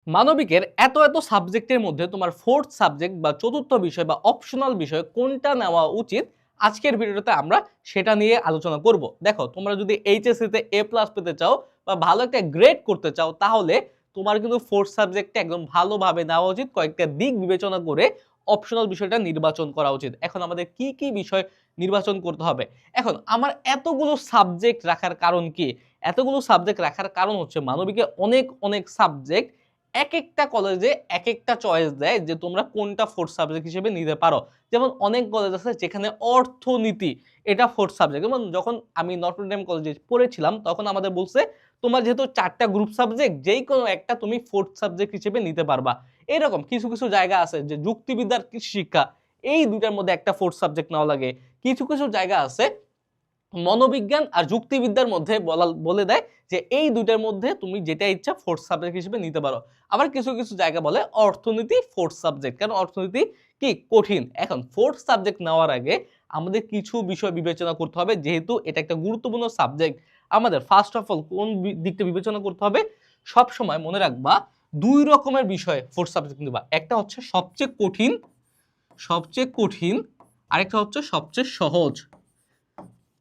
মানবিকের এত এত সাবজেক্টের মধ্যে তোমার ফোর্থ সাবজেক্ট বা চতুর্থ বিষয় বা অপশনাল বিষয় কোনটা নেওয়া উচিত, আজকের ভিডিওতে আমরা সেটা নিয়ে আলোচনা করব। দেখো, তোমরা যদি এইচএসসি তে এ প্লাস পেতে চাও বা ভালো একটা গ্রেড করতে চাও, তাহলে তোমার কিন্তু ফোর্থ সাবজেক্টটা একদম ভালোভাবে নেওয়া উচিত। কয়েকটা দিক বিবেচনা করে অপশনাল বিষয়টা নির্বাচন করা উচিত। এখন আমাদের কি কি বিষয় নির্বাচন করতে হবে? এখন আমার এতগুলো সাবজেক্ট রাখার কারণ কি? এতগুলো সাবজেক্ট রাখার কারণ হচ্ছে মানবিকে অনেক অনেক সাবজেক্ট এক একটা কলেজে এক একটা চয়েস দেয় যে তোমরা কোনটা ফোর্থ সাবজেক্ট হিসেবে নিতে পারো। যেমন অনেক কলেজ আছে যেখানে অর্থনীতি এটা ফোর্থ সাবজেক্ট। যেমন যখন আমি নটর ডেম কলেজে পড়েছিলাম তখন আমাদের বলছে তোমার যেহেতু 4টা গ্রুপ সাবজেক্ট, যেই কোনো একটা তুমি ফোর্থ সাবজেক্ট হিসেবে নিতে পারবা। এরকম কিছু কিছু জায়গা আছে যে যুক্তিবিদ্যার কৃষি শিক্ষা, এই দুইটার মধ্যে একটা ফোর্থ সাবজেক্ট নেওয়া লাগে। কিছু কিছু জায়গা আছে মনোবিজ্ঞান আর যুক্তিবিদ্যার মধ্যে বলে দেয় যে এই দুইটার মধ্যে তুমি যেটা ইচ্ছা ফোর্থ সাবজেক্ট হিসেবে নিতে পারো। আবার কিছু কিছু জায়গা বলে অর্থনীতি ফোর্থ সাবজেক্ট, কারণ অর্থনীতি কি কঠিন। এখন ফোর্থ সাবজেক্ট নেওয়ার আগে আমাদের কিছু বিষয় বিবেচনা করতে হবে, যেহেতু এটা একটা গুরুত্বপূর্ণ সাবজেক্ট। আমাদের ফার্স্ট অফ অল কোন দিকটা বিবেচনা করতে হবে? সব সময় মনে রাখবা দুই রকমের বিষয় ফোর্থ সাবজেক্ট নিবা। একটা হচ্ছে সবচেয়ে কঠিন, আরেকটা হচ্ছে সবচেয়ে সহজ।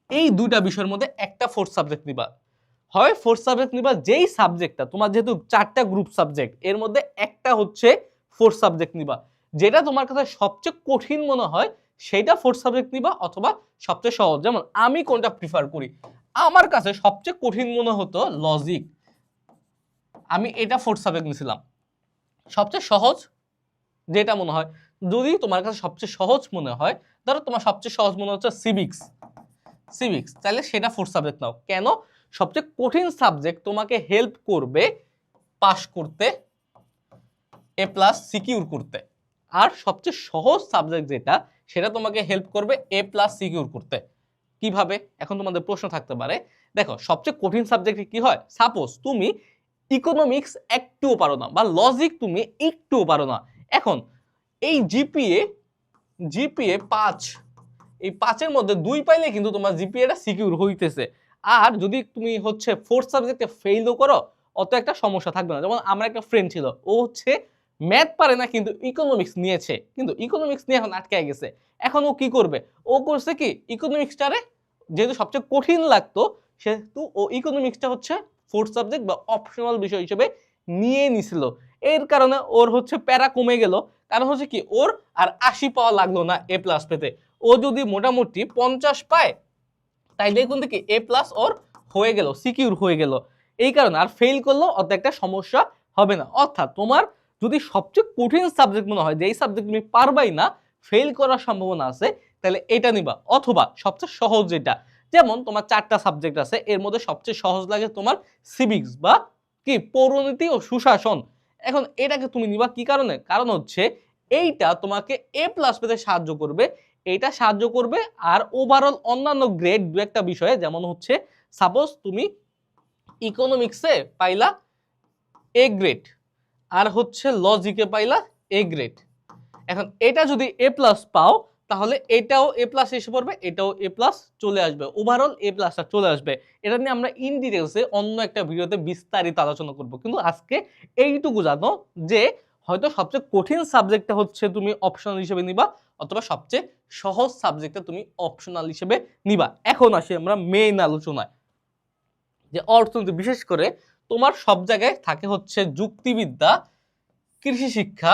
এই দুইটা বিষয়ের মধ্যে একটা ফোর্থ সাবজেক্ট নিবা। হয় ফোর্থ সাবজেক্ট নিবা যেই সাবজেক্টটা তোমার, যেহেতু 4টা গ্রুপ সাবজেক্ট, এর মধ্যে একটা হচ্ছে ফোর্থ সাবজেক্ট নিবা। যেটা তোমার কাছে সবচেয়ে কঠিন মনে হয় সেটা ফোর্থ সাবজেক্ট নিবা, অথবা সবচেয়ে সহজ। যেমন আমি কোনটা প্রিফার করি, আমার কাছে সবচেয়ে কঠিন মনে হতো লজিক, আমি এটা ফোর্থ সাবজেক্ট নিয়েছিলাম। সবচেয়ে সহজ যেটা মনে হয়, যদি তোমার কাছে সবচেয়ে সহজ মনে হয়, ধরো তোমার সবচেয়ে সহজ মনে হচ্ছে সিভিক্স, তাহলে সেটা ফোর্থ সাবজেক্ট নাও। কেন? সবচেয়ে কঠিন সাবজেক্ট তোমাকে হেল্প করবে পাস করতে, এ প্লাস সিকিউর করতে। আর সবচেয়ে সহজ সাবজেক্ট যেটা, সেটা তোমাকে হেল্প করবে এ প্লাস সিকিউর করতে। কিভাবে? এখন তোমাদের প্রশ্ন থাকতে পারে, দেখো সবচেয়ে কঠিন সাবজেক্টে কি হয়, সাপোজ তুমি ইকোনমিক্স একটুও পারো না বা লজিক তুমি একটুও পারো না। এখন এই জিপিএ 5, এই 5-এর মধ্যে 2 পাইলে কিন্তু তোমার জিপিএটা সিকিউর হইতেছে। আর যদি তুমি হচ্ছে ফোর্থ সাবজেক্টে ফেইলও করো, অত একটা সমস্যা থাকবে না। যেমন আমার একটা ফ্রেন্ড ছিল, ও হচ্ছে ম্যাথ পারে না কিন্তু ইকোনমিক্স নিয়েছে, কিন্তু ইকোনমিক্স নিয়ে এখন আটকে গেছে। এখন ও কি করবে? ও করছে কি, ইকোনমিক্সটারে যেহেতু সবচেয়ে কঠিন লাগতো, সেহেতু ও ইকোনমিক্সটা হচ্ছে ফোর্থ সাবজেক্ট বা অপশনাল বিষয় হিসেবে নিয়ে নিছিল। এর কারণে ওর হচ্ছে প্যারা কমে গেল। কারণ হচ্ছে কি, ওর আর 80 পাওয়া লাগলো না এ প্লাস পেতে। ও যদি মোটামুটি 50 পায়, তাই দেখুন দেখি এ প্লাস ওর হয়ে গেল, সিকিউর হয়ে গেল। এই কারণে আর ফেল করলেও অত একটা সমস্যা হবে না। অর্থাৎ তোমার যদি সবচেয়ে কঠিন সাবজেক্ট মনে হয় যে এই সাবজেক্ট তুমি পারবাই না, ফেল করার সম্ভাবনা আছে, তাহলে এটা নিবা। অথবা সবচেয়ে সহজ যেটা, যেমন তোমার 4টা সাবজেক্ট আছে, এর মধ্যে সবচেয়ে সহজ লাগে তোমার সিভিক্স বা কি পৌরনীতি ও সুশাসন। এখন এটাকে তুমি নিবা কি কারণে? কারণ হচ্ছে এইটা তোমাকে এ প্লাস পেতে সাহায্য করবে, এটা সাহায্য করবে। আর ওভারঅল অন্যান্য গ্রেড দু একটা বিষয়ে, যেমন হচ্ছে সাপোজ তুমি ইকোনমিক্সে পাইলা এ গ্রেড, আর হচ্ছে লজিকে পাইলা এ গ্রেড। এখন এটা যদি এ প্লাস পাও, তাহলে এটাও এ প্লাস এসে পড়বে, এটাও এ প্লাস চলে আসবে, ওভারঅল এ প্লাসটা চলে আসবে। এটা নিয়ে আমরা ইন ডিটেলসে অন্য একটা ভিডিওতে বিস্তারিত আলোচনা করব। কিন্তু আজকে এইটুকু জানো যে হয়তো সবচেয়ে কঠিন সাবজেক্টটা হচ্ছে তুমি অপশনাল হিসেবে নিবা, অথবা সবচেয়ে সহজ সাবজেক্টটা তুমি অপশনাল হিসেবে নিবা। এখন আসি আমরা মেইন আলোচনায়, যে অর্থনীতি বিশেষ করে তোমার সব জায়গায় থাকে হচ্ছে যুক্তিবিদ্যা, কৃষি শিক্ষা,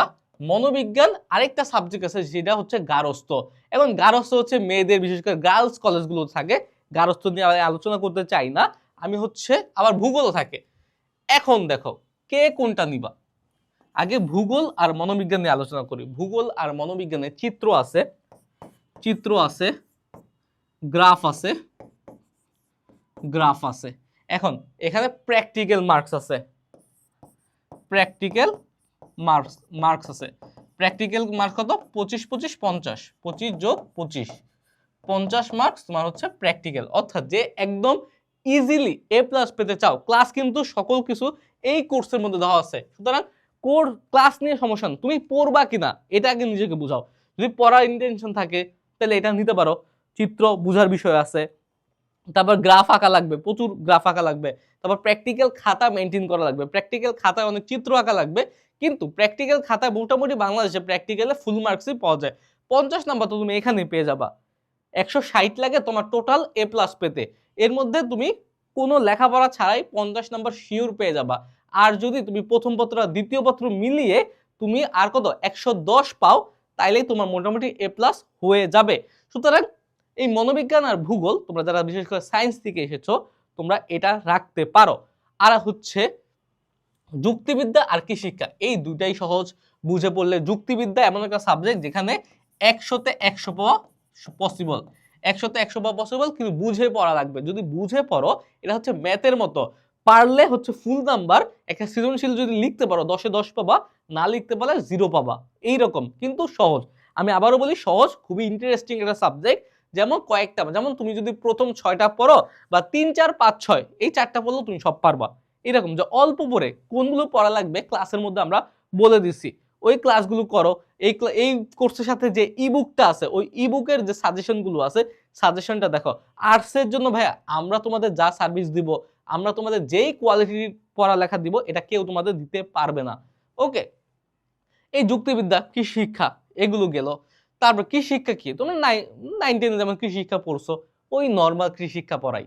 মনোবিজ্ঞান, আরেকটা সাবজেক্ট আছে যেটা হচ্ছে গার্হস্থ্য। এবং গার্হস্থ্য হচ্ছে মেয়েদের, বিশেষ করে গার্লস কলেজগুলো থাকে। গার্হস্থ্য নিয়ে আলোচনা করতে চাই না আমি। হচ্ছে আবার ভূগোলও থাকে। এখন দেখো কে কোনটা নিবা। আগে ভূগোল আর মনোবিজ্ঞান নিয়ে আলোচনা করি। ভূগোল আর মনোবিজ্ঞানে চিত্র আছে, গ্রাফ আছে। এখন এখানে প্র্যাকটিক্যাল মার্কস আছে, প্র্যাকটিক্যাল মার্কস কত? 25 25 50, 25 যোগ 25, 50 মার্কস তোমার হচ্ছে প্র্যাকটিক্যাল। অর্থাৎ যে একদম ইজিলি এ প্লাস পেতে চাও, ক্লাস কিন্তু সকল কিছু এই কোর্সের মধ্যে দেওয়া আছে। সুতরাং ক্লাস নিয়ে সমস্যা না, তুমি পড়বা কিনা এটা আগে নিজেকে বুঝাও। যদি পড়ার ইন্টেনশন থাকে তাহলে এটা নিতে পারো। চিত্র বুঝার বিষয় আছে, তারপর গ্রাফ আঁকা লাগবে, প্রচুর গ্রাফ আঁকা লাগবে। তারপর প্র্যাকটিক্যাল খাতা মেনটেন করা লাগবে, প্র্যাকটিক্যাল খাতায় অনেক চিত্র আঁকা লাগবে। কিন্তু প্র্যাকটিক্যাল খাতায় মোটামুটি বাংলাদেশে প্র্যাকটিক্যালে ফুল মার্কসই পাওয়া যায়। 50 নাম্বার তো তুমি এখানেই পেয়ে যাবা। 160 লাগে তোমার টোটাল এ প্লাস পেতে। এর মধ্যে তুমি কোনো লেখাপড়া ছাড়াই 50 নাম্বার শিওর পেয়ে যাবা। আর যদি তুমি প্রথম পত্র আর দ্বিতীয় পত্র মিলিয়ে তুমি আর কত 110 পাও, তাইলেই তোমার মোটামুটি এ প্লাস হয়ে যাবে। সুতরাং এই মনোবিজ্ঞান আর ভূগোল তোমরা যারা বিশেষ করে সায়েন্স থেকে এসেছো তোমরা এটা রাখতে পারো। আর হচ্ছে যুক্তিবিদ্যা আর কি শিক্ষা, এই দুটাই সহজ বুঝে পড়লে। যুক্তিবিদ্যা এমন একটা সাবজেক্ট যেখানে 100-তে 100 পাওয়া পসিবল, 100-তে 100 পাওয়া পসিবল, কিন্তু বুঝে পড়া লাগবে। যদি বুঝে পড়ো, এটা হচ্ছে ম্যাথের মতো, পারলে হচ্ছে ফুল নাম্বার। একটা সৃজনশীল যদি লিখতে পারো 10-এ 10 পাবা, না লিখতে পারলে 0 পাবা, এইরকম। কিন্তু সহজ, আমি আবারও বলি সহজ, খুবই ইন্টারেস্টিং একটা সাবজেক্ট। যেমন কয়েকটা, যেমন তুমি যদি প্রথম 6টা পড়ো বা 3, 4, 5, 6 এই 4টা পড়লেও তুমি সব পারবা। এরকম যে অল্প পড়ে কোনগুলো পড়া লাগবে ক্লাসের মধ্যে আমরা বলে দিচ্ছি, ওই ক্লাসগুলো করো। এই কোর্সের সাথে যে ইবুকটা আছে, ওই ইবুকের যে সাজেশনগুলো আছে, সাজেশনটা দেখো। আর্টসের জন্য ভাইয়া আমরা তোমাদের যা সার্ভিস দিব, আমরা তোমাদের যেই কোয়ালিটির পড়ালেখা দিব, এটা কেউ তোমাদের দিতে পারবে না। ওকে, এই যুক্তিবিদ্যা, কৃষি শিক্ষা, এগুলো গেল। তারপর কৃষি শিক্ষা কি, তোমরা 9, 10 যেমন কৃষি শিক্ষা পড়ছো, ওই নর্মাল কৃষি শিক্ষা পড়াই।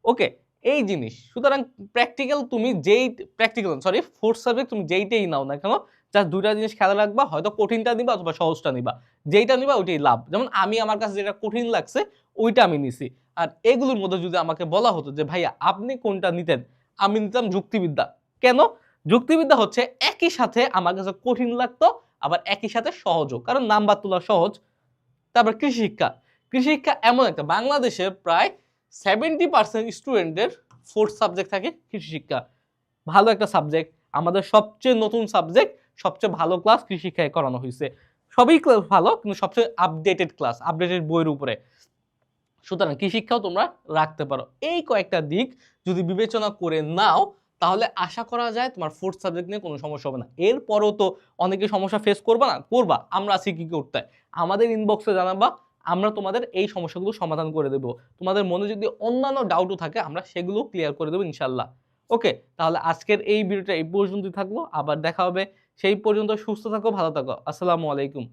ওকে, এই জিনিস। সুতরাং প্র্যাকটিক্যাল তুমি যেই প্র্যাকটিক্যাল সরি ফোর্থ সাবজেক্ট তুমি যেইটাই নাও না কেন, জাস্ট দুইটা জিনিস খেয়াল রাখবা, হয়তো কঠিনটা নিবা অথবা সহজটা নিবা। যেইটা নিবা ওইটাই লাভ। যেমন আমি আমার কাছে যেটা কঠিন লাগছে ওইটা আমি নিছি। আর এগুলোর মধ্যে যদি আমাকে বলা হতো যে ভাইয়া আপনি কোনটা নিতেন, আমি নিতাম যুক্তিবিদ্যা। কেন? যুক্তিবিদ্যা হচ্ছে একই সাথে আমার কাছে কঠিন লাগতো, আবার একই সাথে সহজও, কারণ নাম্বার তোলা সহজ। তারপর কৃষি শিক্ষা, কৃষি শিক্ষা এমন একটা, বাংলাদেশে প্রায় 70% স্টুডেন্টদের ফোর্থ সাবজেক্ট থাকে কৃষি শিক্ষা। ভালো একটা সাবজেক্ট, আমাদের সবচেয়ে নতুন সাবজেক্ট, সবচেয়ে ভালো ক্লাস কৃষি শিক্ষায় করানো হয়েছে। সবই ক্লাস ভালো, কিন্তু সবচেয়ে আপডেটেড ক্লাস, আপডেটেড বইয়ের উপরে। সুতরাং কৃষি শিক্ষাও তোমরা রাখতে পারো। এই কয়েকটা দিক যদি বিবেচনা করে নাও, তাহলে আশা করা যায় তোমার ফোর্থ সাবজেক্ট নিয়ে কোনো সমস্যা হবে না। এরপরও তো অনেকে সমস্যা ফেস করবা না, করবা, আমরা আছি কি করতে, আমাদের ইনবক্সে জানাবা, আমরা তোমাদের এই সমস্যাগুলো সমাধান করে দেবো। তোমাদের মনে যদি অন্যান্য ডাউটও থাকে আমরা সেগুলো ক্লিয়ার করে দেবো ইনশাল্লাহ। ওকে, তাহলে আজকের এই ভিডিওটা এই পর্যন্তই থাকলো, আবার দেখা হবে। সেই পর্যন্ত সুস্থ থাকো, ভালো থাকো, আসসালামু আলাইকুম।